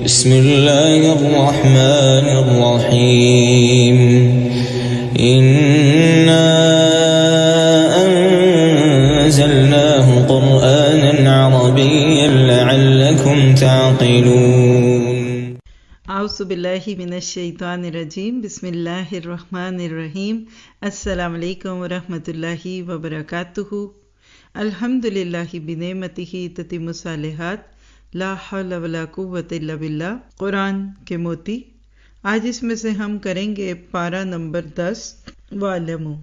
بسم الله الرحمن الرحيم إنا أنزلناه قرآنا عربيا لعلكم تعقلون اعوذ باللہ من الشیطان الرجیم بسم اللہ الرحمن الرحیم السلام علیکم ورحمۃ اللہ وبرکاتہ الحمدللہ بنعمتہ تتم الصالحات لا حول ولا قوۃ الا باللہ۔ قرآن کے موتی، آج اس میں سے ہم کریں گے پارہ نمبر 10 وَاعْلَمُوا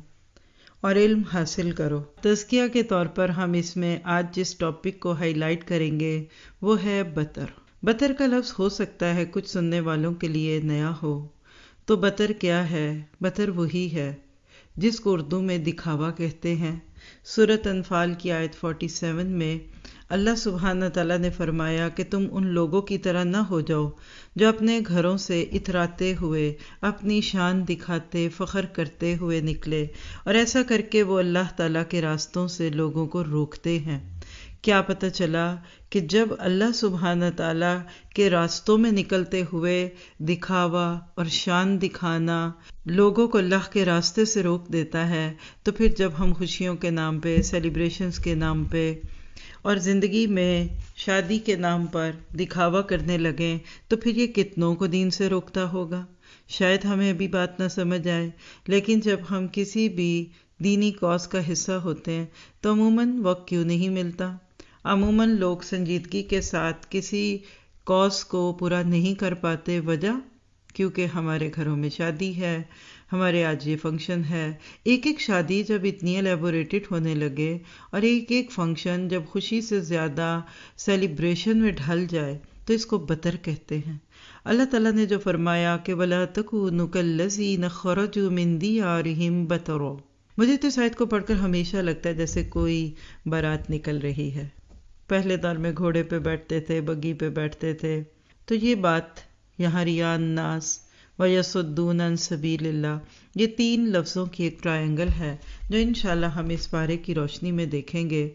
اور علم حاصل کرو۔ تزکیہ کے طور پر ہم اس میں آج جس ٹاپک کو ہائی لائٹ کریں گے وہ ہے بطر۔ بطر کا لفظ ہو سکتا ہے کچھ سننے والوں کے لیے نیا ہو، تو بطر کیا ہے؟ بطر وہی ہے جس کو اردو میں دکھاوا کہتے ہیں۔ سورۃ انفال کی آیت 47 میں اللہ سبحانہ تعالیٰ نے فرمایا کہ تم ان لوگوں کی طرح نہ ہو جاؤ جو اپنے گھروں سے اتراتے ہوئے اپنی شان دکھاتے فخر کرتے ہوئے نکلے، اور ایسا کر کے وہ اللہ تعالیٰ کے راستوں سے لوگوں کو روکتے ہیں۔ کیا پتہ چلا کہ جب اللہ سبحانہ تعالیٰ کے راستوں میں نکلتے ہوئے دکھاوا اور شان دکھانا لوگوں کو اللہ کے راستے سے روک دیتا ہے، تو پھر جب ہم خوشیوں کے نام پہ، سیلیبریشنز کے نام پہ اور زندگی میں شادی کے نام پر دکھاوا کرنے لگیں تو پھر یہ کتنوں کو دین سے روکتا ہوگا؟ شاید ہمیں ابھی بات نہ سمجھ آئے، لیکن جب ہم کسی بھی دینی کاز کا حصہ ہوتے ہیں تو عموماً وقت کیوں نہیں ملتا؟ عموماً لوگ سنجیدگی کے ساتھ کسی کاز کو پورا نہیں کر پاتے۔ وجہ کیونکہ ہمارے گھروں میں شادی ہے، ہمارے آج یہ فنکشن ہے۔ ایک ایک شادی جب اتنی ایلیبوریٹڈ ہونے لگے اور ایک ایک فنکشن جب خوشی سے زیادہ سیلیبریشن میں ڈھل جائے تو اس کو بطر کہتے ہیں۔ اللہ تعالیٰ نے جو فرمایا کہ وَلَا تَكُونُوا كَالَّذِينَ خَرَجُوا مِن دِيَارِهِمْ بَطَرًا، مجھے تو اس آیت کو پڑھ کر ہمیشہ لگتا ہے جیسے کوئی بارات نکل رہی ہے۔ پہلے دور میں گھوڑے پہ بیٹھتے تھے، بگی پہ بیٹھتے تھے، تو یہ بات یہاں رِیاء الناس وَيَصُدُّونَ عَن سَبِيلِ اللَّهِ، یہ تین لفظوں کی ایک ٹرائنگل ہے جو انشاءاللہ ہم اس پارے کی روشنی میں دیکھیں گے۔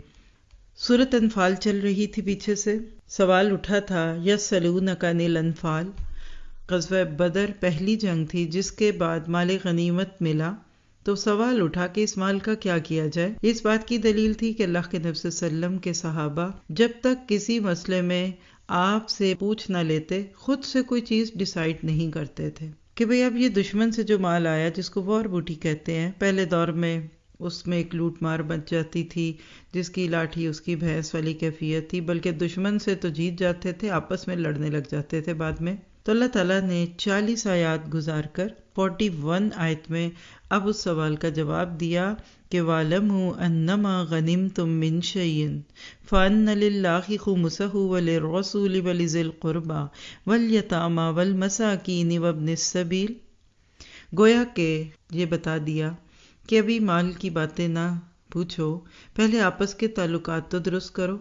سورۃ انفال چل رہی تھی، پیچھے سے سوال اٹھا تھا یسألونک عن الانفال۔ غزوہ بدر پہلی جنگ تھی جس کے بعد مال غنیمت ملا، تو سوال اٹھا کہ اس مال کا کیا کیا جائے۔ اس بات کی دلیل تھی کہ اللہ کے نبی صلی اللہ علیہ وسلم کے صحابہ جب تک کسی مسئلے میں آپ سے پوچھ نہ لیتے خود سے کوئی چیز ڈیسائیڈ نہیں کرتے تھے کہ بھئی اب یہ دشمن سے جو مال آیا جس کو وار بوٹی کہتے ہیں، پہلے دور میں اس میں ایک لوٹ مار بچ جاتی تھی، جس کی لاٹھی اس کی بھینس والی کیفیت تھی، بلکہ دشمن سے تو جیت جاتے تھے، آپس میں لڑنے لگ جاتے تھے بعد میں۔ تو اللہ تعالیٰ نے 40 آیات گزار کر 41 آیت میں اب اس سوال کا جواب دیا کہ وَاعْلَمُوا أَنَّمَا غَنِمْتُم مِّن شَيْءٍ فَأَنَّ لِلَّهِ خُمُسَهُ وَلِلرَّسُولِ وَلِذِي الْقُرْبَى وَالْيَتَامَى وَالْمَسَاكِينِ وَابْنِ السَّبِيلِ، گویا کہ یہ بتا دیا کہ ابھی مال کی باتیں نہ پوچھو، پہلے آپس کے تعلقات تو درست کرو،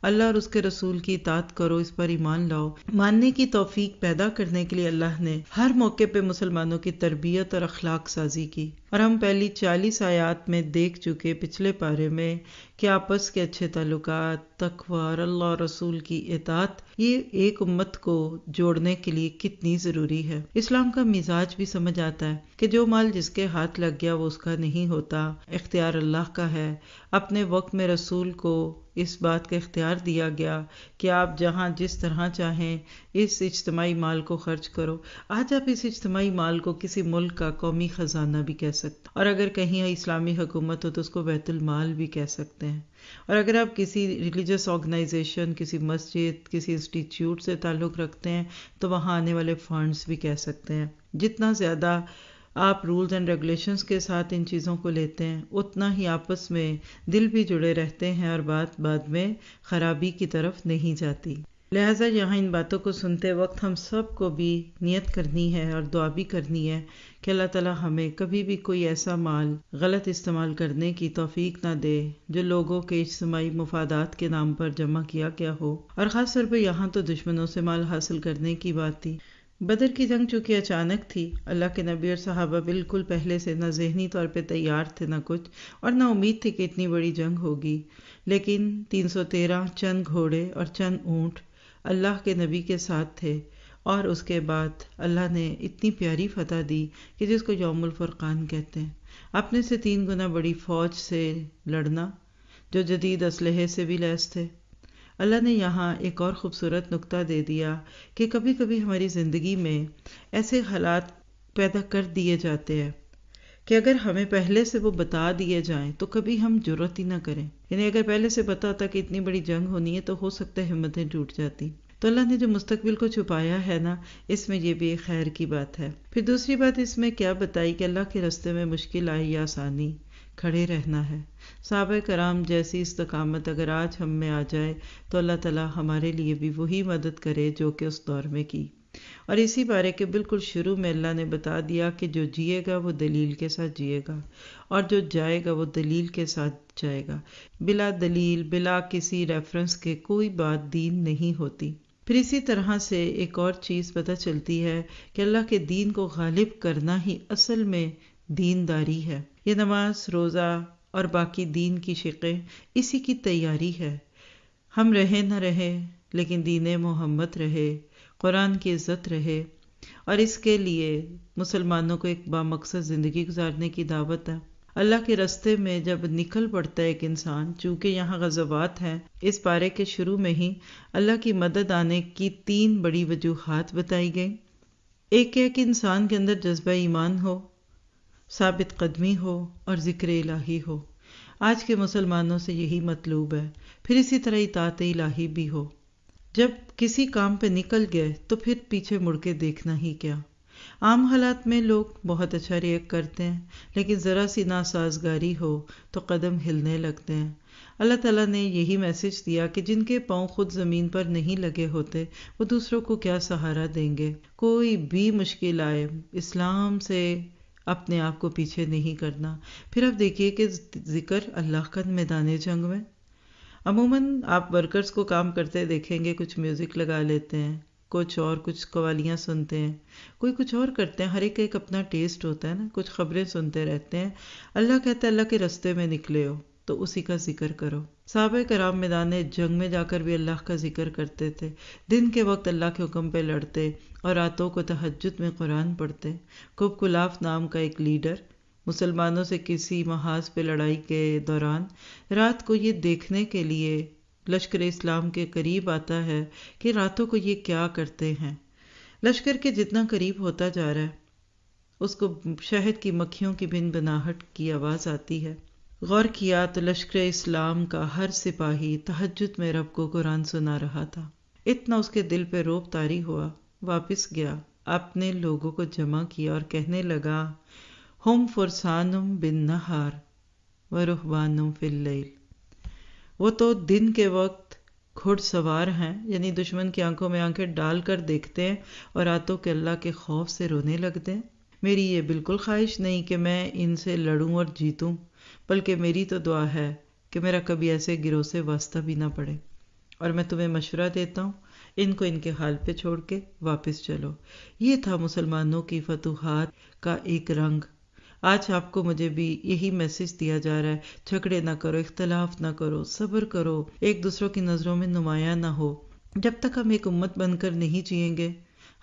اللہ اور اس کے رسول کی اطاعت کرو، اس پر ایمان لاؤ۔ ماننے کی توفیق پیدا کرنے کے لیے اللہ نے ہر موقع پہ مسلمانوں کی تربیت اور اخلاق سازی کی، اور ہم پہلی 40 آیات میں دیکھ چکے پچھلے پارے میں کہ آپس کے اچھے تعلقات، تقوی اور اللہ اور رسول کی اطاعت یہ ایک امت کو جوڑنے کے لیے کتنی ضروری ہے۔ اسلام کا مزاج بھی سمجھ آتا ہے کہ جو مال جس کے ہاتھ لگ گیا وہ اس کا نہیں ہوتا، اختیار اللہ کا ہے۔ اپنے وقت میں رسول کو اس بات کا اختیار دیا گیا کہ آپ جہاں جس طرح چاہیں اس اجتماعی مال کو خرچ کرو۔ آج آپ اس اجتماعی مال کو کسی ملک کا قومی خزانہ بھی کہہ سکتے ہیں، اور اگر کہیں اسلامی حکومت ہو تو اس کو بیت المال بھی کہہ سکتے ہیں، اور اگر آپ کسی ریلیجس آرگنائزیشن، کسی مسجد، کسی انسٹیٹیوٹ سے تعلق رکھتے ہیں تو وہاں آنے والے فنڈز بھی کہہ سکتے ہیں۔ جتنا زیادہ آپ رولز اینڈ ریگولیشنز کے ساتھ ان چیزوں کو لیتے ہیں اتنا ہی آپس میں دل بھی جڑے رہتے ہیں اور بات بعد میں خرابی کی طرف نہیں جاتی۔ لہٰذا یہاں ان باتوں کو سنتے وقت ہم سب کو بھی نیت کرنی ہے اور دعا بھی کرنی ہے کہ اللہ تعالیٰ ہمیں کبھی بھی کوئی ایسا مال غلط استعمال کرنے کی توفیق نہ دے جو لوگوں کے اجتماعی مفادات کے نام پر جمع کیا گیا ہو، اور خاص طور پہ یہاں تو دشمنوں سے مال حاصل کرنے کی بات تھی۔ بدر کی جنگ چونکہ اچانک تھی، اللہ کے نبی اور صحابہ بالکل پہلے سے نہ ذہنی طور پہ تیار تھے نہ کچھ، اور نہ امید تھی کہ اتنی بڑی جنگ ہوگی، لیکن 313 چند گھوڑے اور چند اونٹ اللہ کے نبی کے ساتھ تھے، اور اس کے بعد اللہ نے اتنی پیاری فتح دی کہ جس کو یوم الفرقان کہتے ہیں، اپنے سے 3 گنا بڑی فوج سے لڑنا جو جدید اسلحے سے بھی لیس تھے۔ اللہ نے یہاں ایک اور خوبصورت نقطہ دے دیا کہ کبھی کبھی ہماری زندگی میں ایسے حالات پیدا کر دیے جاتے ہیں کہ اگر ہمیں پہلے سے وہ بتا دیے جائیں تو کبھی ہم جرأت ہی نہ کریں، یعنی اگر پہلے سے پتا ہوتا کہ اتنی بڑی جنگ ہونی ہے تو ہو سکتا ہے ہمتیں ٹوٹ جاتی۔ تو اللہ نے جو مستقبل کو چھپایا ہے نا، اس میں یہ بھی ایک خیر کی بات ہے۔ پھر دوسری بات اس میں کیا بتائی کہ اللہ کے راستے میں مشکل آئی یا آسانی، کھڑے رہنا ہے۔ صحابہ کرام جیسی استقامت اگر آج ہم میں آ جائے تو اللہ تعالیٰ ہمارے لیے بھی وہی مدد کرے جو کہ اس دور میں کی۔ اور اسی بارے کے بالکل شروع میں اللہ نے بتا دیا کہ جو جیے گا وہ دلیل کے ساتھ جیے گا، اور جو جائے گا وہ دلیل کے ساتھ جائے گا۔ بلا دلیل، بلا کسی ریفرنس کے کوئی بات دین نہیں ہوتی۔ پھر اسی طرح سے ایک اور چیز پتہ چلتی ہے کہ اللہ کے دین کو غالب کرنا ہی اصل میں دینداری ہے۔ یہ نماز، روزہ اور باقی دین کی شقیں اسی کی تیاری ہے۔ ہم رہے نہ رہے لیکن دین محمد رہے، قرآن کی عزت رہے، اور اس کے لیے مسلمانوں کو ایک بامقصد زندگی گزارنے کی دعوت ہے۔ اللہ کے راستے میں جب نکل پڑتا ہے ایک انسان، چونکہ یہاں غزوات ہیں، اس پارے کے شروع میں ہی اللہ کی مدد آنے کی 3 بڑی وجوہات بتائی گئیں۔ ایک ہے کہ انسان کے اندر جذبہ ایمان ہو، ثابت قدمی ہو اور ذکر الہی ہو۔ آج کے مسلمانوں سے یہی مطلوب ہے۔ پھر اسی طرح اطاعت الہی بھی ہو۔ جب کسی کام پہ نکل گئے تو پھر پیچھے مڑ کے دیکھنا ہی کیا۔ عام حالات میں لوگ بہت اچھا ریئیکٹ کرتے ہیں، لیکن ذرا سی ناسازگاری ہو تو قدم ہلنے لگتے ہیں۔ اللہ تعالیٰ نے یہی میسج دیا کہ جن کے پاؤں خود زمین پر نہیں لگے ہوتے وہ دوسروں کو کیا سہارا دیں گے۔ کوئی بھی مشکل آئے، اسلام سے اپنے آپ کو پیچھے نہیں کرنا۔ پھر اب دیکھیے کہ ذکر اللہ کا میدان جنگ میں عموماً آپ ورکرز کو کام کرتے دیکھیں گے، کچھ میوزک لگا لیتے ہیں، کچھ قوالیاں سنتے ہیں، کوئی کچھ اور کرتے ہیں، ہر ایک ایک اپنا ٹیسٹ ہوتا ہے نا، کچھ خبریں سنتے رہتے ہیں۔ اللہ کہتا ہے اللہ کے راستے میں نکلے ہو تو اسی کا ذکر کرو۔ صحابہ کرام میدان جنگ میں جا کر بھی اللہ کا ذکر کرتے تھے، دن کے وقت اللہ کے حکم پہ لڑتے اور راتوں کو تہجد میں قرآن پڑھتے۔ کب کلاف نام کا ایک لیڈر مسلمانوں سے کسی محاذ پہ لڑائی کے دوران رات کو یہ دیکھنے کے لیے لشکر اسلام کے قریب آتا ہے کہ راتوں کو یہ کیا کرتے ہیں۔ لشکر کے جتنا قریب ہوتا جا رہا ہے اس کو شہد کی مکھیوں کی بن بناہٹ کی آواز آتی ہے۔ غور کیا تو لشکر اسلام کا ہر سپاہی تہجد میں رب کو قرآن سنا رہا تھا۔ اتنا اس کے دل پہ رعب طاری ہوا، واپس گیا، اپنے لوگوں کو جمع کیا اور کہنے لگا، ہم فرسانم بالنہار ورہبانم فی اللیل۔ وہ تو دن کے وقت گھڑ سوار ہیں، یعنی دشمن کی آنکھوں میں آنکھیں ڈال کر دیکھتے ہیں، اور راتوں کے اللہ کے خوف سے رونے لگتے ہیں۔ میری یہ بالکل خواہش نہیں کہ میں ان سے لڑوں اور جیتوں، بلکہ میری تو دعا ہے کہ میرا کبھی ایسے گروہ سے واسطہ بھی نہ پڑے، اور میں تمہیں مشورہ دیتا ہوں ان کو ان کے حال پہ چھوڑ کے واپس چلو۔ یہ تھا مسلمانوں کی فتوحات کا ایک رنگ۔ آج آپ کو مجھے بھی یہی میسج دیا جا رہا ہے، جھگڑے نہ کرو، اختلاف نہ کرو، صبر کرو، ایک دوسروں کی نظروں میں نمایاں نہ ہو۔ جب تک ہم ایک امت بن کر نہیں جئیں گے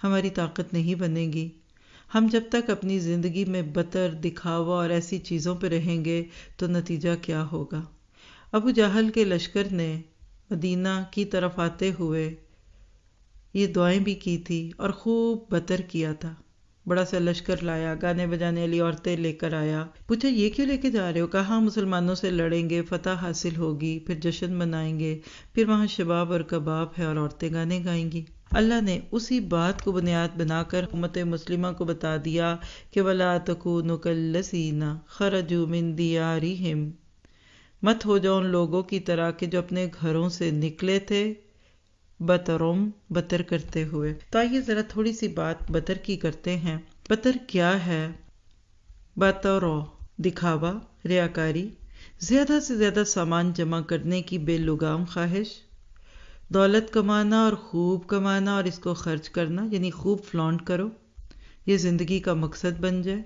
ہماری طاقت نہیں بنے گی۔ ہم جب تک اپنی زندگی میں بطر، دکھاوا اور ایسی چیزوں پہ رہیں گے تو نتیجہ کیا ہوگا؟ ابو جہل کے لشکر نے مدینہ کی طرف آتے ہوئے یہ دعائیں بھی کی تھی اور خوب بطر کیا تھا۔ بڑا سا لشکر لایا، گانے بجانے والی عورتیں لے کر آیا، پوچھا یہ کیوں لے کے جا رہے ہو؟ کہا مسلمانوں سے لڑیں گے، فتح حاصل ہوگی، پھر جشن منائیں گے، پھر وہاں شباب اور کباب ہے اور عورتیں گانے گائیں گی۔ اللہ نے اسی بات کو بنیاد بنا کر امت مسلمہ کو بتا دیا کہ وَلَا تَكُونُوا كَالَّذِينَ خَرَجُوا مِن دِيَارِهِمْ، مت ہو جاؤ ان لوگوں کی طرح کہ جو اپنے گھروں سے نکلے تھے بطرم، بطر کرتے ہوئے۔ تو آئیے ذرا تھوڑی سی بات بطر کی کرتے ہیں۔ بطر کیا ہے؟ بطرو، دکھاوا، ریاکاری، زیادہ سے زیادہ سامان جمع کرنے کی بے لگام خواہش، دولت کمانا اور خوب کمانا اور اس کو خرچ کرنا، یعنی خوب فلانٹ کرو، یہ زندگی کا مقصد بن جائے،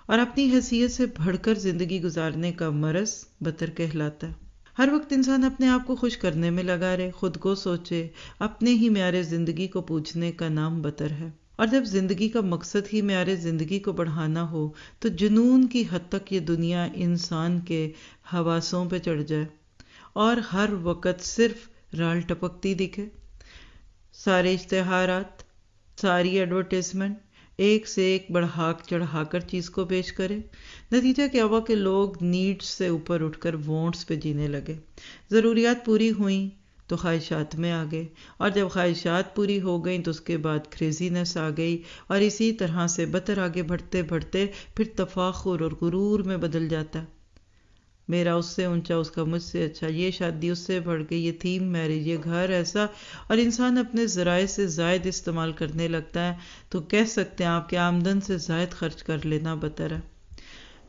اور اپنی حیثیت سے بڑھ کر زندگی گزارنے کا مرض بطر کہلاتا ہے۔ ہر وقت انسان اپنے آپ کو خوش کرنے میں لگا رہے، خود کو سوچے، اپنے ہی معیار زندگی کو پوچھنے کا نام بطر ہے۔ اور جب زندگی کا مقصد ہی معیار زندگی کو بڑھانا ہو تو جنون کی حد تک یہ دنیا انسان کے حواسوں پہ چڑھ جائے اور ہر وقت صرف رال ٹپکتی دکھے، سارے اشتہارات، ساری ایڈورٹیزمنٹ ایک سے ایک بڑھا چڑھا کر چیز کو پیش کرے۔ نتیجہ کیا ہوا کہ لوگ نیڈس سے اوپر اٹھ کر وانٹس پہ جینے لگے، ضروریات پوری ہوئیں تو خواہشات میں آ گئے، اور جب خواہشات پوری ہو گئیں تو اس کے بعد کریزینس آ گئی، اور اسی طرح سے بطر آگے بڑھتے بڑھتے پھر تفاخر اور غرور میں بدل جاتا ہے۔ میرا اس سے اونچا، اس کا مجھ سے اچھا، یہ شادی اس سے بڑھ گئی، یہ تھیم میرج، یہ گھر ایسا، اور انسان اپنے ذرائع سے زائد استعمال کرنے لگتا ہے تو کہہ سکتے ہیں آپ کہ آمدن سے زائد خرچ کر لینا بطر ہے۔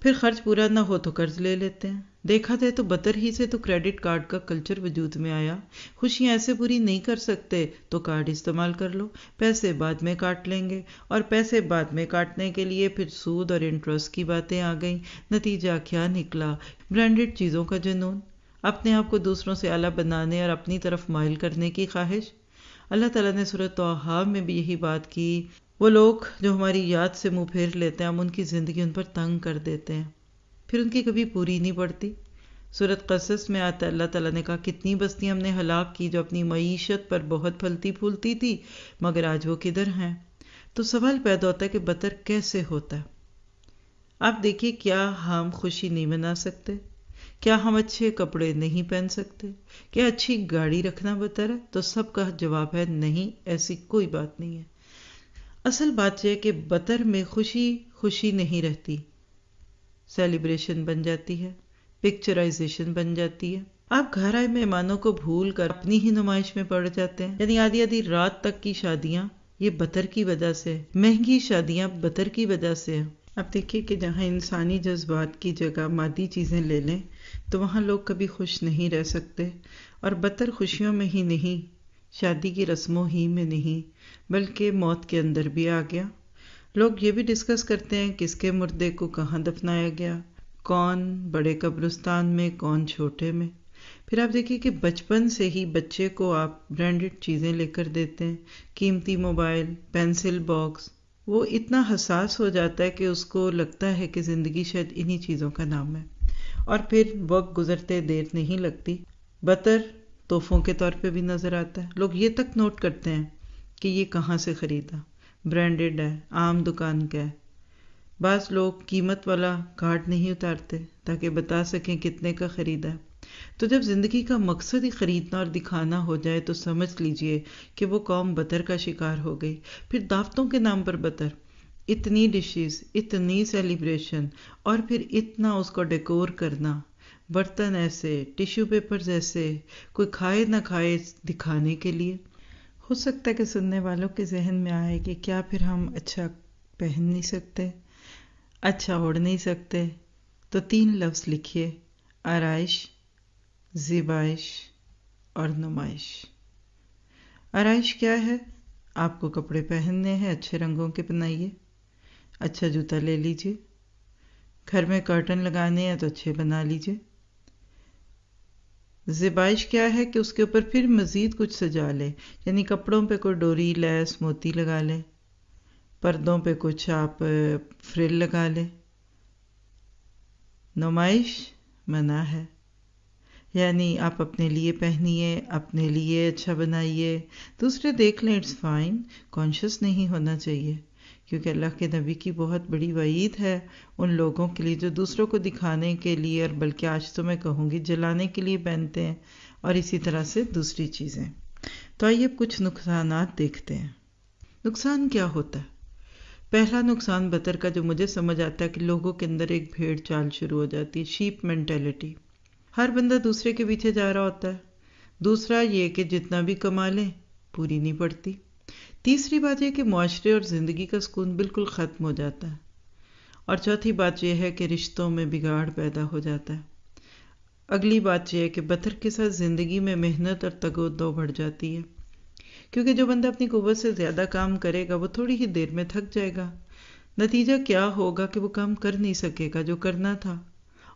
پھر خرچ پورا نہ ہو تو قرض لے لیتے ہیں۔ دیکھا جائے تو بطر ہی سے تو کریڈٹ کارڈ کا کلچر وجود میں آیا۔ خوشیاں ایسے پوری نہیں کر سکتے تو کارڈ استعمال کر لو، پیسے بعد میں کاٹ لیں گے، اور پیسے بعد میں کاٹنے کے لیے پھر سود اور انٹرسٹ کی باتیں آ گئیں۔ نتیجہ کیا نکلا؟ برانڈڈ چیزوں کا جنون، اپنے آپ کو دوسروں سے اعلیٰ بنانے اور اپنی طرف مائل کرنے کی خواہش۔ اللہ تعالیٰ نے سورۃ طٰہٰ میں بھی یہی بات کی، وہ لوگ جو ہماری یاد سے منہ پھیر لیتے ہیں ہم ان کی زندگی ان پر تنگ کر دیتے ہیں، پھر ان کی کبھی پوری نہیں پڑتی۔ سورۃ قصص میں آتا ہے اللہ تعالیٰ نے کہا کتنی بستیاں ہم نے ہلاک کی جو اپنی معیشت پر بہت پھلتی پھولتی تھی، مگر آج وہ کدھر ہیں؟ تو سوال پیدا ہوتا ہے کہ بطر کیسے ہوتا ہے؟ آپ دیکھیے، کیا ہم خوشی نہیں منا سکتے؟ کیا ہم اچھے کپڑے نہیں پہن سکتے؟ کیا اچھی گاڑی رکھنا بطر ہے؟ تو سب کا جواب ہے نہیں، ایسی کوئی بات نہیں ہے۔ اصل بات یہ ہے کہ بطر میں خوشی نہیں رہتی، سیلیبریشن بن جاتی ہے، پکچرائزیشن بن جاتی ہے۔ آپ گھر آئے مہمانوں کو بھول کر اپنی ہی نمائش میں پڑ جاتے ہیں، یعنی آدھی رات تک کی شادیاں یہ بطر کی وجہ سے، مہنگی شادیاں بطر کی وجہ سے ہیں۔ اب دیکھیے کہ جہاں انسانی جذبات کی جگہ مادی چیزیں لے لیں تو وہاں لوگ کبھی خوش نہیں رہ سکتے، اور بطر خوشیوں میں ہی نہیں، شادی کی رسموں ہی میں نہیں، بلکہ موت کے اندر بھی آ گیا۔ لوگ یہ بھی ڈسکس کرتے ہیں کس کے مردے کو کہاں دفنایا گیا، کون بڑے قبرستان میں، کون چھوٹے میں۔ پھر آپ دیکھیے کہ بچپن سے ہی بچے کو آپ برانڈڈ چیزیں لے کر دیتے ہیں، قیمتی موبائل، پینسل باکس، وہ اتنا حساس ہو جاتا ہے کہ اس کو لگتا ہے کہ زندگی شاید انہی چیزوں کا نام ہے، اور پھر وقت گزرتے دیر نہیں لگتی بطر تحفوں کے طور پہ بھی نظر آتا ہے۔ لوگ یہ تک نوٹ کرتے ہیں کہ یہ کہاں سے خریدا، برانڈڈ ہے، عام دکان کا ہے۔ بعض لوگ قیمت والا کارڈ نہیں اتارتے تاکہ بتا سکیں کتنے کا خریدا ہے۔ تو جب زندگی کا مقصد ہی خریدنا اور دکھانا ہو جائے تو سمجھ لیجئے کہ وہ قوم بطر کا شکار ہو گئی۔ پھر دعوتوں کے نام پر بطر، اتنی ڈشز، اتنی سیلیبریشن، اور پھر اتنا اس کو ڈیکور کرنا، برتن ایسے، ٹیشو پیپرز ایسے، کوئی کھائے نہ کھائے دکھانے کے لیے۔ ہو سکتا ہے کہ سننے والوں کے ذہن میں آئے کہ کیا پھر ہم اچھا پہن نہیں سکتے، اچھا اوڑھ نہیں سکتے؟ تو 3 لفظ لکھیے: آرائش، زیبائش اور نمائش۔ آرائش کیا ہے؟ آپ کو کپڑے پہننے ہیں، اچھے رنگوں کے بنائیے، اچھا جوتا لے لیجئے، گھر میں کرٹن لگانے ہیں تو اچھے بنا لیجئے۔ زیبائش کیا ہے کہ اس کے اوپر پھر مزید کچھ سجا لے، یعنی کپڑوں پہ کوئی ڈوری، لیس، موتی لگا لے، پردوں پہ کچھ آپ فریل لگا لے۔ نمائش منع ہے، یعنی آپ اپنے لیے پہنیے، اپنے لیے اچھا بنائیے، دوسرے دیکھ لیں، اٹس فائن، کانشیس نہیں ہونا چاہیے، کیونکہ اللہ کے نبی کی بہت بڑی وعید ہے ان لوگوں کے لیے جو دوسروں کو دکھانے کے لیے، اور بلکہ آج تو میں کہوں گی جلانے کے لیے پہنتے ہیں، اور اسی طرح سے دوسری چیزیں۔ تو آئیے اب کچھ نقصانات دیکھتے ہیں۔ نقصان کیا ہوتا ہے؟ پہلا نقصان بطر کا جو مجھے سمجھ آتا ہے کہ لوگوں کے اندر ایک بھیڑ چال شروع ہو جاتی ہے، شیپ مینٹیلٹی۔ ہر بندہ دوسرے کے پیچھے جا رہا ہوتا ہے۔ دوسرا یہ کہ جتنا بھی کما لیں پوری نہیں پڑتی۔ تیسری بات یہ کہ معاشرے اور زندگی کا سکون بالکل ختم ہو جاتا ہے۔ اور چوتھی بات یہ ہے کہ رشتوں میں بگاڑ پیدا ہو جاتا ہے۔ اگلی بات یہ ہے کہ بطر کے ساتھ زندگی میں محنت اور تگ و دو بڑھ جاتی ہے، کیونکہ جو بندہ اپنی قوت سے زیادہ کام کرے گا وہ تھوڑی ہی دیر میں تھک جائے گا۔ نتیجہ کیا ہوگا کہ وہ کام کر نہیں سکے گا جو کرنا تھا،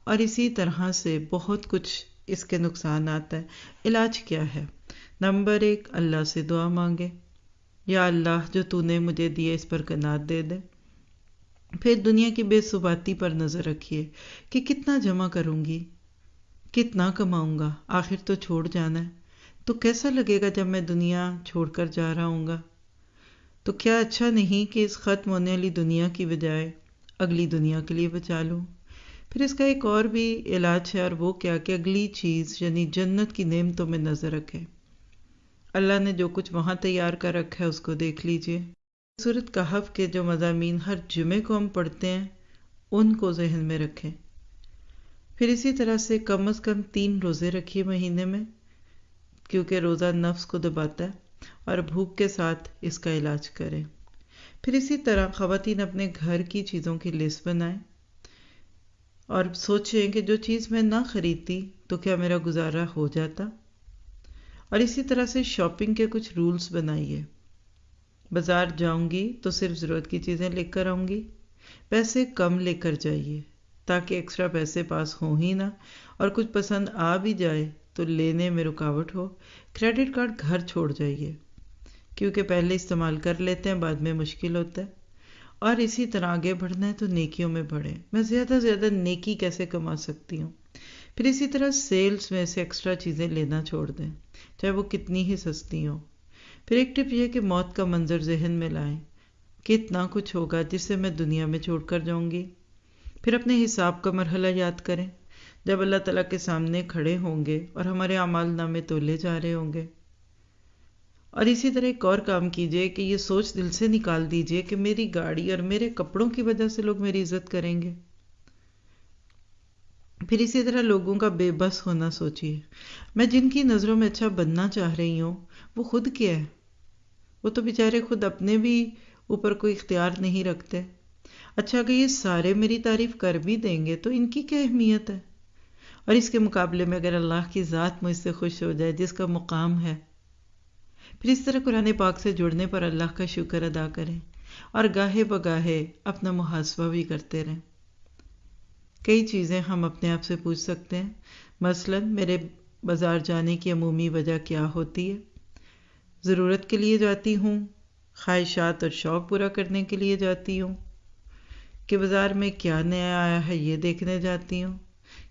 اور اسی طرح سے بہت کچھ اس کے نقصانات ہیں۔ علاج کیا ہے؟ نمبر 1، اللہ سے دعا مانگے، یا اللہ جو تو نے مجھے دیے اس پر قناعت دے دے۔ پھر دنیا کی بے ثباتی پر نظر رکھیے کہ کتنا جمع کروں گی، کتنا کماؤں گا، آخر تو چھوڑ جانا ہے، تو کیسا لگے گا جب میں دنیا چھوڑ کر جا رہا ہوں گا؟ تو کیا اچھا نہیں کہ اس ختم ہونے والی دنیا کی بجائے اگلی دنیا کے لیے بچا لوں؟ پھر اس کا ایک اور بھی علاج ہے، اور وہ کیا کہ اگلی چیز یعنی جنت کی نعمتوں میں نظر رکھے۔ اللہ نے جو کچھ وہاں تیار کر رکھا ہے اس کو دیکھ لیجئے۔ سورۃ کہف کے جو مضامین ہر جمعے کو ہم پڑھتے ہیں ان کو ذہن میں رکھیں۔ پھر اسی طرح سے کم از کم 3 روزے رکھیے مہینے میں، کیونکہ روزہ نفس کو دباتا ہے، اور بھوک کے ساتھ اس کا علاج کریں۔ پھر اسی طرح خواتین اپنے گھر کی چیزوں کی لسٹ بنائیں اور سوچیں کہ جو چیز میں نہ خریدتی تو کیا میرا گزارا ہو جاتا، اور اسی طرح سے شاپنگ کے کچھ رولز بنائیے۔ بازار جاؤں گی تو صرف ضرورت کی چیزیں لے کر آؤں گی، پیسے کم لے کر جائیے تاکہ ایکسٹرا پیسے پاس ہوں ہی نہ، اور کچھ پسند آ بھی جائے تو لینے میں رکاوٹ ہو۔ کریڈٹ کارڈ گھر چھوڑ جائیے، کیونکہ پہلے استعمال کر لیتے ہیں بعد میں مشکل ہوتا ہے۔ اور اسی طرح آگے بڑھنا ہے تو نیکیوں میں بڑھیں، میں زیادہ سے زیادہ نیکی کیسے کما سکتی ہوں۔ پھر اسی طرح سیلز میں سے ایکسٹرا چیزیں لینا چھوڑ دیں، چاہے وہ کتنی ہی سستی ہوں۔ پھر ایک ٹپ یہ کہ موت کا منظر ذہن میں لائیں کہ اتنا کچھ ہوگا جسے میں دنیا میں چھوڑ کر جاؤں گی۔ پھر اپنے حساب کا مرحلہ یاد کریں، جب اللہ تعالیٰ کے سامنے کھڑے ہوں گے اور ہمارے اعمال نامے تولے جا رہے ہوں گے۔ اور اسی طرح ایک اور کام کیجئے کہ یہ سوچ دل سے نکال دیجئے کہ میری گاڑی اور میرے کپڑوں کی وجہ سے لوگ میری عزت کریں گے۔ پھر اسی طرح لوگوں کا بے بس ہونا سوچیے، میں جن کی نظروں میں اچھا بننا چاہ رہی ہوں وہ خود کیا ہے؟ وہ تو بیچارے خود اپنے بھی اوپر کوئی اختیار نہیں رکھتے۔ اچھا کہ یہ سارے میری تعریف کر بھی دیں گے تو ان کی کیا اہمیت ہے؟ اور اس کے مقابلے میں اگر اللہ کی ذات مجھ سے خوش ہو جائے جس کا مقام ہے۔ پھر اس طرح قرآن پاک سے جڑنے پر اللہ کا شکر ادا کریں، اور گاہے بگاہے اپنا محاسبہ بھی کرتے رہیں۔ کئی چیزیں ہم اپنے آپ سے پوچھ سکتے ہیں، مثلا میرے بازار جانے کی عمومی وجہ کیا ہوتی ہے؟ ضرورت کے لیے جاتی ہوں، خواہشات اور شوق پورا کرنے کے لیے جاتی ہوں، کہ بازار میں کیا نیا آیا ہے یہ دیکھنے جاتی ہوں،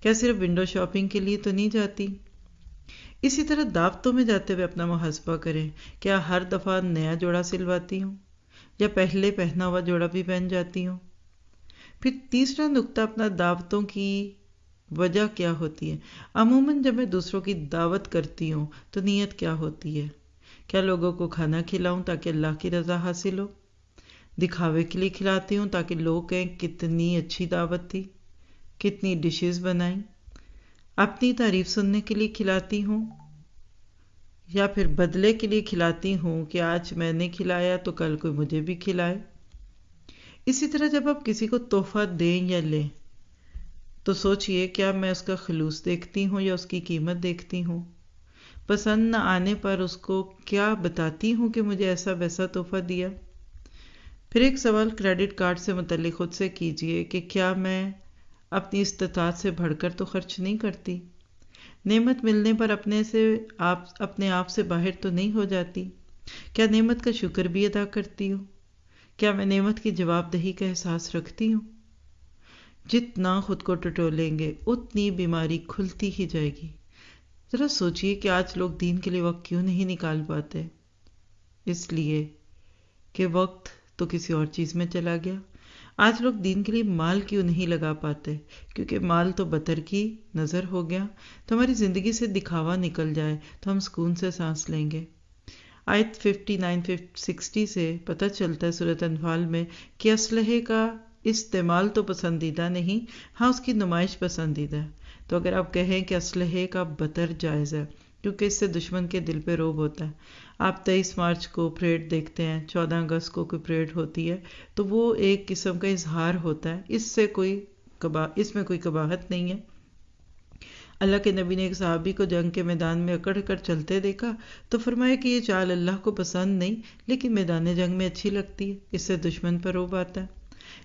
کیا صرف ونڈو شاپنگ کے لیے تو نہیں جاتی؟ اسی طرح دعوتوں میں جاتے ہوئے اپنا محاسبہ کریں، کیا ہر دفعہ نیا جوڑا سلواتی ہوں یا پہلے پہنا ہوا جوڑا بھی پہن جاتی ہوں؟ پھر تیسرا نقطہ اپنا دعوتوں کی وجہ کیا ہوتی ہے؟ عموماً جب میں دوسروں کی دعوت کرتی ہوں تو نیت کیا ہوتی ہے؟ کیا لوگوں کو کھانا کھلاؤں تاکہ اللہ کی رضا حاصل ہو؟ دکھاوے کے لیے کھلاتی ہوں تاکہ لوگ کہیں کتنی اچھی دعوت تھی، کتنی ڈشز بنائیں؟ اپنی تعریف سننے کے لیے کھلاتی ہوں یا پھر بدلے کے لیے کھلاتی ہوں کہ آج میں نے کھلایا تو کل کوئی مجھے بھی کھلائے؟ اسی طرح جب آپ کسی کو تحفہ دیں یا لیں تو سوچئے کیا میں اس کا خلوص دیکھتی ہوں یا اس کی قیمت دیکھتی ہوں؟ پسند نہ آنے پر اس کو کیا بتاتی ہوں کہ مجھے ایسا ویسا تحفہ دیا؟ پھر ایک سوال کریڈٹ کارڈ سے متعلق خود سے کیجئے کہ کیا میں اپنی استطاعت سے بڑھ کر تو خرچ نہیں کرتی؟ نعمت ملنے پر اپنے آپ سے باہر تو نہیں ہو جاتی؟ کیا نعمت کا شکر بھی ادا کرتی ہوں؟ کیا میں نعمت کی جواب دہی کا احساس رکھتی ہوں؟ جتنا خود کو ٹٹولیں گے اتنی بیماری کھلتی ہی جائے گی۔ ذرا سوچئے کہ آج لوگ دین کے لیے وقت کیوں نہیں نکال پاتے؟ اس لیے کہ وقت تو کسی اور چیز میں چلا گیا۔ آج لوگ دین کے لیے مال کیوں نہیں لگا پاتے؟ کیونکہ مال تو بطر کی نظر ہو گیا، تو ہماری زندگی سے دکھاوا نکل جائے تو ہم سکون سے سانس لیں گے۔ آیت 59-60 سے پتہ چلتا ہے سورۃ انفال میں کہ اسلحے کا استعمال تو پسندیدہ نہیں، ہاں اس کی نمائش پسندیدہ ہے۔ تو اگر آپ کہیں کہ اسلحے کا بطر جائز ہے کیونکہ اس سے دشمن کے دل پہ رعب ہوتا ہے، آپ 23 مارچ کو پریڈ دیکھتے ہیں، 14 اگست کو کوئی پریڈ ہوتی ہے تو وہ ایک قسم کا اظہار ہوتا ہے، اس میں کوئی قباحت نہیں ہے۔ اللہ کے نبی نے ایک صحابی کو جنگ کے میدان میں اکڑ کر چلتے دیکھا تو فرمایا کہ یہ چال اللہ کو پسند نہیں لیکن میدان جنگ میں اچھی لگتی ہے، اس سے دشمن پر رعب آتا ہے۔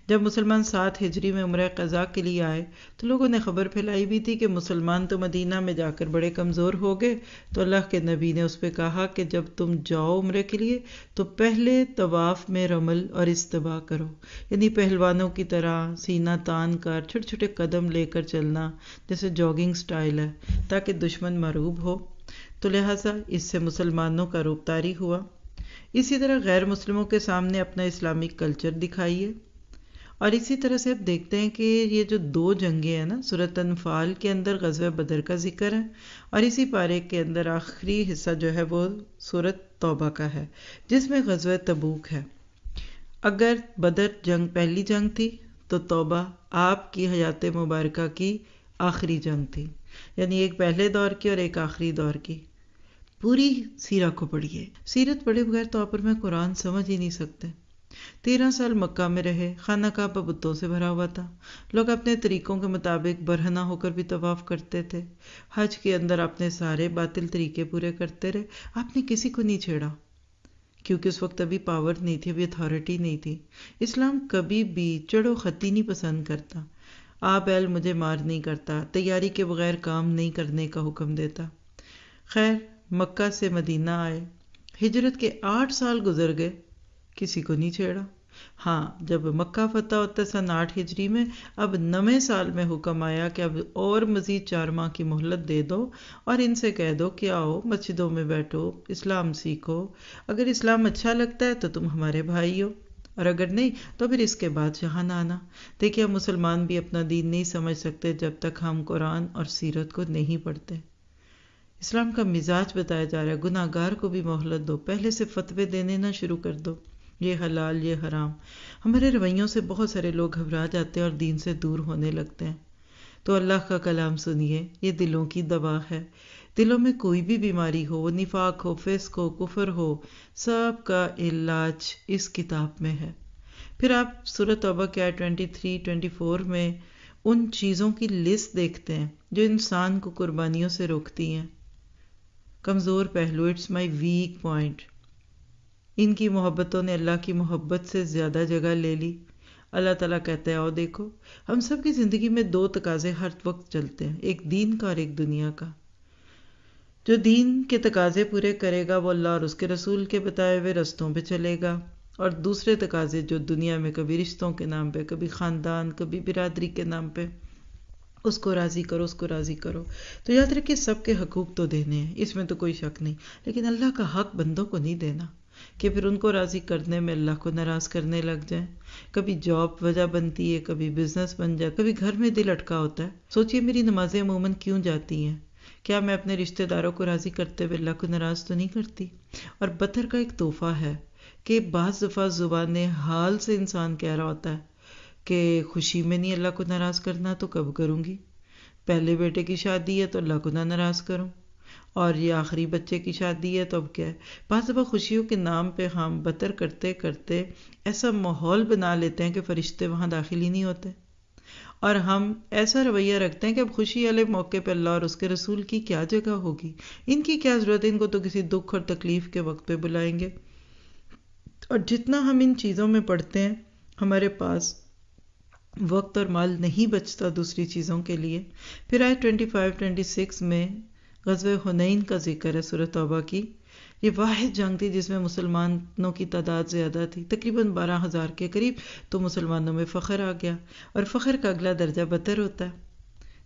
جب مسلمان 7 ہجری میں عمرہ قضا کے لیے آئے تو لوگوں نے خبر پھیلائی بھی تھی کہ مسلمان تو مدینہ میں جا کر بڑے کمزور ہو گئے، تو اللہ کے نبی نے اس پہ کہا کہ جب تم جاؤ عمرے کے لیے تو پہلے طواف میں رمل اور استباء کرو، یعنی پہلوانوں کی طرح سینہ تان کر چھوٹے چھوٹے قدم لے کر چلنا، جیسے جاگنگ سٹائل ہے، تاکہ دشمن مرعوب ہو۔ تو لہٰذا اس سے مسلمانوں کا روبطاری ہوا۔ اسی طرح غیر مسلموں کے سامنے اپنا اسلامک کلچر دکھائیے۔ اور اسی طرح سے اب دیکھتے ہیں کہ یہ جو 2 جنگیں ہیں نا، سورۃ انفال کے اندر غزوہ بدر کا ذکر ہے، اور اسی پارے کے اندر آخری حصہ جو ہے وہ سورۃ توبہ کا ہے، جس میں غزوہ تبوک ہے۔ اگر بدر جنگ پہلی جنگ تھی تو توبہ آپ کی حیات مبارکہ کی آخری جنگ تھی، یعنی ایک پہلے دور کی اور ایک آخری دور کی۔ پوری سیرت کو پڑھیے، سیرت پڑھے بغیر تو آپ اور میں قرآن سمجھ ہی نہیں سکتے۔ 13 سال مکہ میں رہے، خانہ کعبہ بتوں سے بھرا ہوا تھا، لوگ اپنے طریقوں کے مطابق برہنہ ہو کر بھی طواف کرتے تھے۔ حج کے اندر اپنے سارے باطل طریقے پورے کرتے رہے، آپ نے کسی کو نہیں چھیڑا، کیونکہ اس وقت ابھی پاور نہیں تھی، ابھی اتھارٹی نہیں تھی۔ اسلام کبھی بھی چڑو خطی نہیں پسند کرتا، آ بیل مجھے مار نہیں کرتا، تیاری کے بغیر کام نہیں کرنے کا حکم دیتا۔ خیر، مکہ سے مدینہ آئے، ہجرت کے 8 سال گزر گئے، کسی کو نہیں چھیڑا۔ ہاں، جب مکہ فتح ہوتا سن 8 ہجری میں، اب 9 سال میں حکم آیا کہ اب اور مزید 4 ماہ کی مہلت دے دو اور ان سے کہہ دو کہ آؤ مسجدوں میں بیٹھو، اسلام سیکھو، اگر اسلام اچھا لگتا ہے تو تم ہمارے بھائی ہو، اور اگر نہیں تو پھر اس کے بعد یہاں نہ آنا۔ دیکھیے، ہم مسلمان بھی اپنا دین نہیں سمجھ سکتے جب تک ہم قرآن اور سیرت کو نہیں پڑھتے۔ اسلام کا مزاج بتایا جا رہا ہے، گناہ گار کو بھی مہلت دو، پہلے سے فتوے دینے نہ شروع کر دو، یہ حلال یہ حرام۔ ہمارے رویوں سے بہت سارے لوگ گھبرا جاتے ہیں اور دین سے دور ہونے لگتے ہیں۔ تو اللہ کا کلام سنیے، یہ دلوں کی دوا ہے۔ دلوں میں کوئی بھی بیماری ہو، وہ نفاق ہو، فسق ہو، کفر ہو، سب کا علاج اس کتاب میں ہے۔ پھر آپ سورۃ توبہ کے آیت 23, 24 میں ان چیزوں کی لسٹ دیکھتے ہیں جو انسان کو قربانیوں سے روکتی ہیں۔ کمزور پہلو، اٹس مائی ویک پوائنٹ، ان کی محبتوں نے اللہ کی محبت سے زیادہ جگہ لے لی۔ اللہ تعالیٰ کہتے ہیں، آؤ دیکھو، ہم سب کی زندگی میں 2 تقاضے ہر وقت چلتے ہیں، ایک دین کا اور ایک دنیا کا۔ جو دین کے تقاضے پورے کرے گا وہ اللہ اور اس کے رسول کے بتائے ہوئے رستوں پہ چلے گا، اور دوسرے تقاضے جو دنیا میں کبھی رشتوں کے نام پہ، کبھی خاندان، کبھی برادری کے نام پہ، اس کو راضی کرو، اس کو راضی کرو۔ تو یاد رکھیں، سب کے حقوق تو دینے ہیں، اس میں تو کوئی شک نہیں، لیکن اللہ کا حق بندوں کو نہیں دینا کہ پھر ان کو راضی کرنے میں اللہ کو ناراض کرنے لگ جائیں۔ کبھی جاب وجہ بنتی ہے، کبھی بزنس بن جائے، کبھی گھر میں دل اٹکا ہوتا ہے۔ سوچئے، میری نمازیں عموماً کیوں جاتی ہیں؟ کیا میں اپنے رشتہ داروں کو راضی کرتے ہوئے اللہ کو ناراض تو نہیں کرتی؟ اور بدر کا ایک تحفہ ہے کہ بعض دفعہ زبان حال سے انسان کہہ رہا ہوتا ہے کہ خوشی میں نہیں اللہ کو ناراض کرنا تو کب کروں گی؟ پہلے بیٹے کی شادی ہے تو اللہ کو نہ ناراض کروں، اور یہ آخری بچے کی شادی ہے تو اب کیا ہے؟ بعض دفعہ خوشیوں کے نام پہ ہم بتر کرتے کرتے ایسا ماحول بنا لیتے ہیں کہ فرشتے وہاں داخل ہی نہیں ہوتے، اور ہم ایسا رویہ رکھتے ہیں کہ اب خوشی والے موقع پہ اللہ اور اس کے رسول کی کیا جگہ ہوگی، ان کی کیا ضرورت ہے، ان کو تو کسی دکھ اور تکلیف کے وقت پہ بلائیں گے۔ اور جتنا ہم ان چیزوں میں پڑھتے ہیں، ہمارے پاس وقت اور مال نہیں بچتا دوسری چیزوں کے لیے۔ پھر آیت 25, 26 میں غزوہ حنین کا ذکر ہے سورۃ توبہ کی۔ یہ واحد جنگ تھی جس میں مسلمانوں کی تعداد زیادہ تھی، تقریباً 12,000 کے قریب، تو مسلمانوں میں فخر آ گیا، اور فخر کا اگلا درجہ بطر ہوتا ہے۔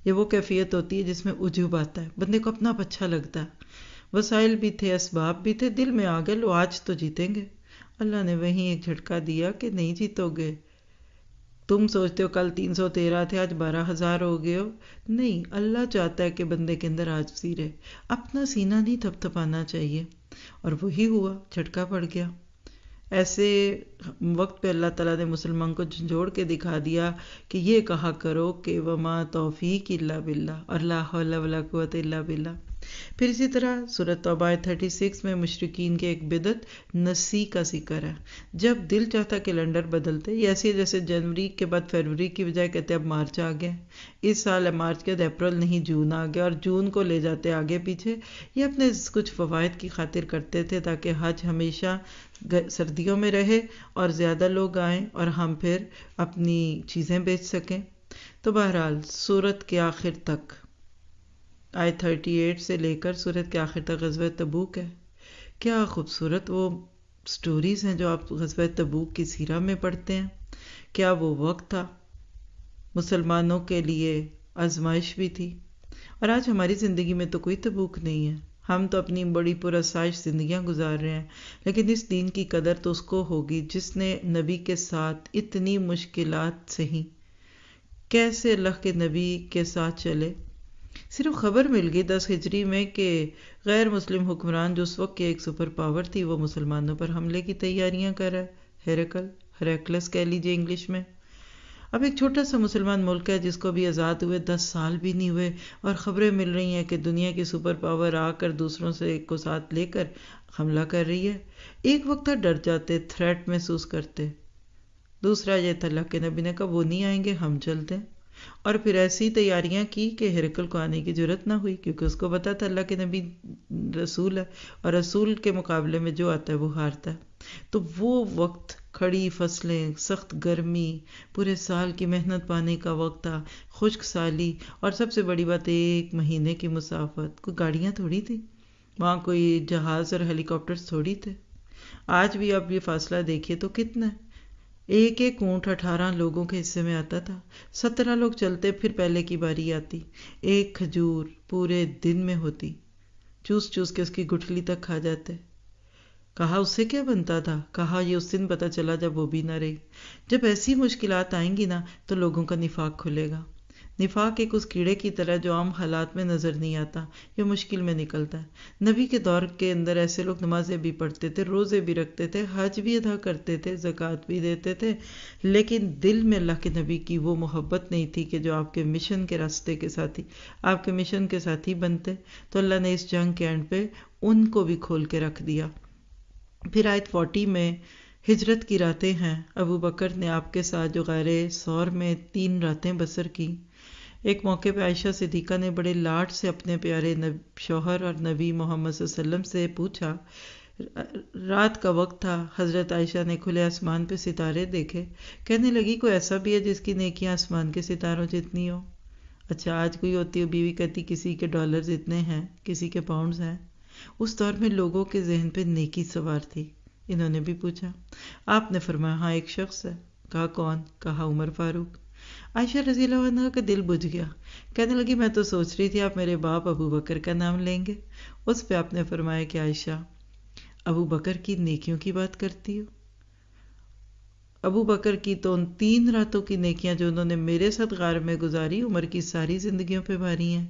یہ وہ کیفیت ہوتی ہے جس میں عجب آتا ہے، بندے کو اپنا اچھا لگتا ہے۔ وسائل بھی تھے، اسباب بھی تھے، دل میں آ گئے لو آج تو جیتیں گے۔ اللہ نے وہیں ایک جھٹکا دیا کہ نہیں جیتو گے، تم سوچتے ہو کل 313 تھے آج 12,000 ہو گئے ہو، نہیں، اللہ چاہتا ہے کہ بندے کے اندر عاجزی رہے، اپنا سینہ نہیں تھپ تھپانا چاہیے، اور وہی ہوا، جھٹکا پڑ گیا۔ ایسے وقت پہ اللہ تعالیٰ نے مسلمان کو جھنجھوڑ کے دکھا دیا کہ یہ کہا کرو کہ وما توفیق الا باللہ، اور لا حول ولا قوت الا باللہ۔ پھر اسی طرح سورۃ توبہ 36 میں مشرکین کے ایک بدعت نسی کا ذکر ہے، جب دل چاہتا کیلنڈر بدلتے، یہ ایسے جیسے جنوری کے بعد فروری کی بجائے کہتے اب مارچ آ گیا، اس سال مارچ کے بعد اپریل نہیں جون آ گیا، اور جون کو لے جاتے آگے پیچھے۔ یہ اپنے کچھ فوائد کی خاطر کرتے تھے تاکہ حج ہمیشہ سردیوں میں رہے اور زیادہ لوگ آئیں اور ہم پھر اپنی چیزیں بیچ سکیں۔ تو بہرحال سورت کے آخر تک آیت 38 سے لے کر سورت کے آخر تک غزوہ تبوک ہے۔ کیا خوبصورت وہ سٹوریز ہیں جو آپ غزوہ تبوک کی سیرہ میں پڑھتے ہیں۔ کیا وہ وقت تھا، مسلمانوں کے لیے آزمائش بھی تھی، اور آج ہماری زندگی میں تو کوئی تبوک نہیں ہے، ہم تو اپنی بڑی پرآسائش زندگیاں گزار رہے ہیں، لیکن اس دین کی قدر تو اس کو ہوگی جس نے نبی کے ساتھ اتنی مشکلات سہی، کیسے اللہ کے نبی کے ساتھ چلے۔ صرف خبر مل گئی 10 ہجری میں کہ غیر مسلم حکمران جو اس وقت کی ایک سپر پاور تھی وہ مسلمانوں پر حملے کی تیاریاں کر رہا ہے، ہیرکلس کہہ لیجیے انگلش میں۔ اب ایک چھوٹا سا مسلمان ملک ہے جس کو بھی آزاد ہوئے 10 سال بھی نہیں ہوئے، اور خبریں مل رہی ہیں کہ دنیا کی سپر پاور آ کر دوسروں سے کو ساتھ لے کر حملہ کر رہی ہے۔ ایک وقت ڈر جاتے، تھریٹ محسوس کرتے، دوسرا یہ تھا اللہ کے نبی نے کہا وہ نہیں آئیں گے، ہم چلتے ہیں، اور پھر ایسی تیاریاں کی کہ ہرقل کو آنے کی ضرورت نہ ہوئی، کیونکہ اس کو پتا تھا اللہ کے نبی رسول ہے اور رسول کے مقابلے میں جو آتا ہے وہ ہارتا ہے۔ تو وہ وقت کھڑی فصلیں، سخت گرمی، پورے سال کی محنت پانے کا وقت تھا، خشک سالی، اور سب سے بڑی بات 1 مہینے کی مسافت، کوئی گاڑیاں تھوڑی تھی وہاں، کوئی جہاز اور ہیلی کاپٹرز تھوڑی تھے۔ آج بھی آپ یہ فاصلہ دیکھیے تو کتنا ہے، ایک اونٹ 18 لوگوں کے حصے میں آتا تھا، 17 لوگ چلتے پھر پہلے کی باری آتی، ایک کھجور پورے دن میں ہوتی، چوس چوس کے اس کی گٹھلی تک کھا جاتے۔ کہا اس سے کیا بنتا تھا، کہا یہ اس دن پتہ چلا جب وہ بھی نہ رہی۔ جب ایسی مشکلات آئیں گی نا تو لوگوں کا نفاق کھلے گا۔ نفاق ایک اس کیڑے کی طرح جو عام حالات میں نظر نہیں آتا، یہ مشکل میں نکلتا ہے۔ نبی کے دور کے اندر ایسے لوگ نمازیں بھی پڑھتے تھے، روزے بھی رکھتے تھے، حج بھی ادا کرتے تھے، زکوٰۃ بھی دیتے تھے، لیکن دل میں اللہ کے نبی کی وہ محبت نہیں تھی کہ جو آپ کے مشن کے راستے کے ساتھی، آپ کے مشن کے ساتھی بنتے۔ تو اللہ نے اس جنگ کے اینڈ پہ ان کو بھی کھول کے رکھ دیا۔ پھر آیت 40 میں ہجرت کی راتیں ہیں، ابو بکر نے آپ کے ساتھ جو غار ثور میں 3 راتیں بسر کی۔ ایک موقع پہ عائشہ صدیقہ نے بڑے لاڈ سے اپنے پیارے شوہر اور نبی محمد صلی اللہ علیہ وسلم سے پوچھا، رات کا وقت تھا، حضرت عائشہ نے کھلے آسمان پہ ستارے دیکھے، کہنے لگی کوئی ایسا بھی ہے جس کی نیکیاں آسمان کے ستاروں جتنی ہو؟ اچھا آج کوئی ہوتی ہو بیوی کہتی کسی کے ڈالرز اتنے ہیں، کسی کے پاؤنڈز ہیں۔ اس دور میں لوگوں کے ذہن پہ نیکی سوار تھی۔ انہوں نے بھی پوچھا، آپ نے فرمایا ہاں ایک شخص ہے۔ کہا کون؟ کہا عمر فاروق۔ عائشہ رضی اللہ عنہ کا دل بجھ گیا، کہنے لگی میں تو سوچ رہی تھی آپ میرے باپ ابو بکر کا نام لیں گے۔ اس پہ آپ نے فرمایا کہ عائشہ ابو بکر کی نیکیوں کی بات کرتی ہو؟ ابو بکر کی تو ان 3 راتوں کی نیکیاں جو انہوں نے میرے ساتھ غار میں گزاری عمر کی ساری زندگیوں پہ بھاری ہیں۔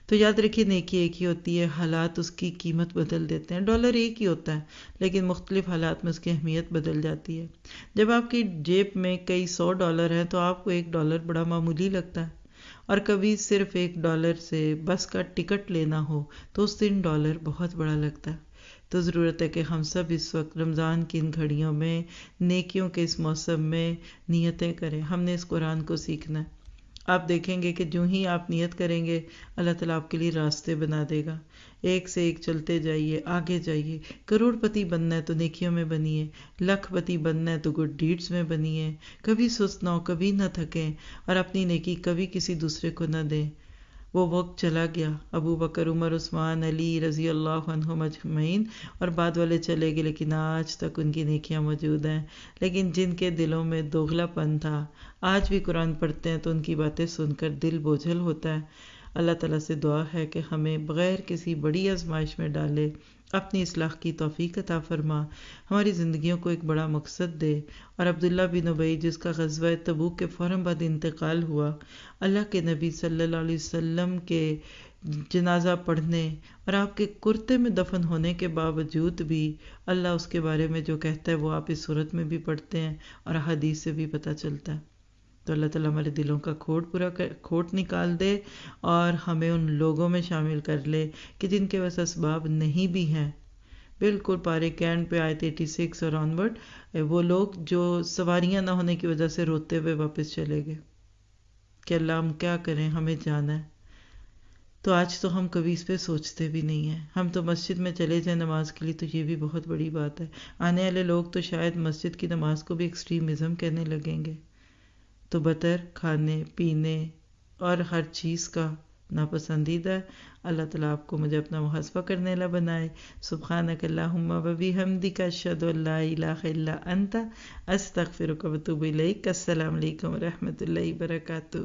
تو یاد رکھیے نیکی ایک ہی ہوتی ہے، حالات اس کی قیمت بدل دیتے ہیں۔ ڈالر ایک ہی ہوتا ہے لیکن مختلف حالات میں اس کی اہمیت بدل جاتی ہے۔ جب آپ کی جیب میں کئی 100 ڈالر ہیں تو آپ کو $1 بڑا معمولی لگتا ہے، اور کبھی صرف $1 سے بس کا ٹکٹ لینا ہو تو اس دن $1 بہت بڑا لگتا ہے۔ تو ضرورت ہے کہ ہم سب اس وقت رمضان کی ان گھڑیوں میں، نیکیوں کے اس موسم میں نیتیں کریں۔ ہم نے اس قرآن کو سیکھنا ہے۔ آپ دیکھیں گے کہ جو ہی آپ نیت کریں گے اللہ تعالیٰ آپ کے لیے راستے بنا دے گا۔ ایک سے ایک چلتے جائیے، آگے جائیے۔ کروڑ پتی بننا ہے تو نیکیوں میں بنیے، لاکھ پتی بننا ہے تو گڈ ڈیڈز میں بنیے۔ کبھی سست نہ ہو، کبھی نہ تھکیں، اور اپنی نیکی کبھی کسی دوسرے کو نہ دیں۔ وہ وقت چلا گیا، ابو بکر، عمر، عثمان، علی رضی اللہ عنہم اجمعین اور بعد والے چلے گئے، لیکن آج تک ان کی نیکیاں موجود ہیں۔ لیکن جن کے دلوں میں دوغلا پن تھا آج بھی قرآن پڑھتے ہیں تو ان کی باتیں سن کر دل بوجھل ہوتا ہے۔ اللہ تعالیٰ سے دعا ہے کہ ہمیں بغیر کسی بڑی آزمائش میں ڈالے اپنی اصلاح کی توفیق عطا فرما، ہماری زندگیوں کو ایک بڑا مقصد دے۔ اور عبداللہ بن ابی جس کا غزوہ تبوک کے فوراً بعد انتقال ہوا، اللہ کے نبی صلی اللہ علیہ وسلم کے جنازہ پڑھنے اور آپ کے کرتے میں دفن ہونے کے باوجود بھی اللہ اس کے بارے میں جو کہتا ہے وہ آپ اس صورت میں بھی پڑھتے ہیں اور حدیث سے بھی پتہ چلتا ہے۔ تو اللہ تعالیٰ ہمارے دلوں کا کھوٹ نکال دے اور ہمیں ان لوگوں میں شامل کر لے کہ جن کے پاس اسباب نہیں بھی ہیں. بالکل پارے کینڈ پہ آیت 86 اور آنورڈ وہ لوگ جو سواریاں نہ ہونے کی وجہ سے روتے ہوئے واپس چلے گئے کہ اللہ ہم کیا کریں، ہمیں جانا ہے. تو آج تو ہم کبھی اس پہ سوچتے بھی نہیں ہیں. ہم تو مسجد میں چلے جائیں نماز کے لیے تو یہ بھی بہت بڑی بات ہے. آنے والے لوگ تو شاید مسجد کی نماز کو بھی ایکسٹریمزم کہنے لگیں گے. تو بطر کھانے پینے اور ہر چیز کا ناپسندیدہ ہے. اللہ تعالیٰ آپ کو مجھے اپنا محاسبہ کرنے والا بنائے. سبحانک اللہم و بحمدک اشہد ان لا الہ الا انت استغفرک و اتوب الیک. السلام علیکم و رحمۃ اللہ وبرکاتہ.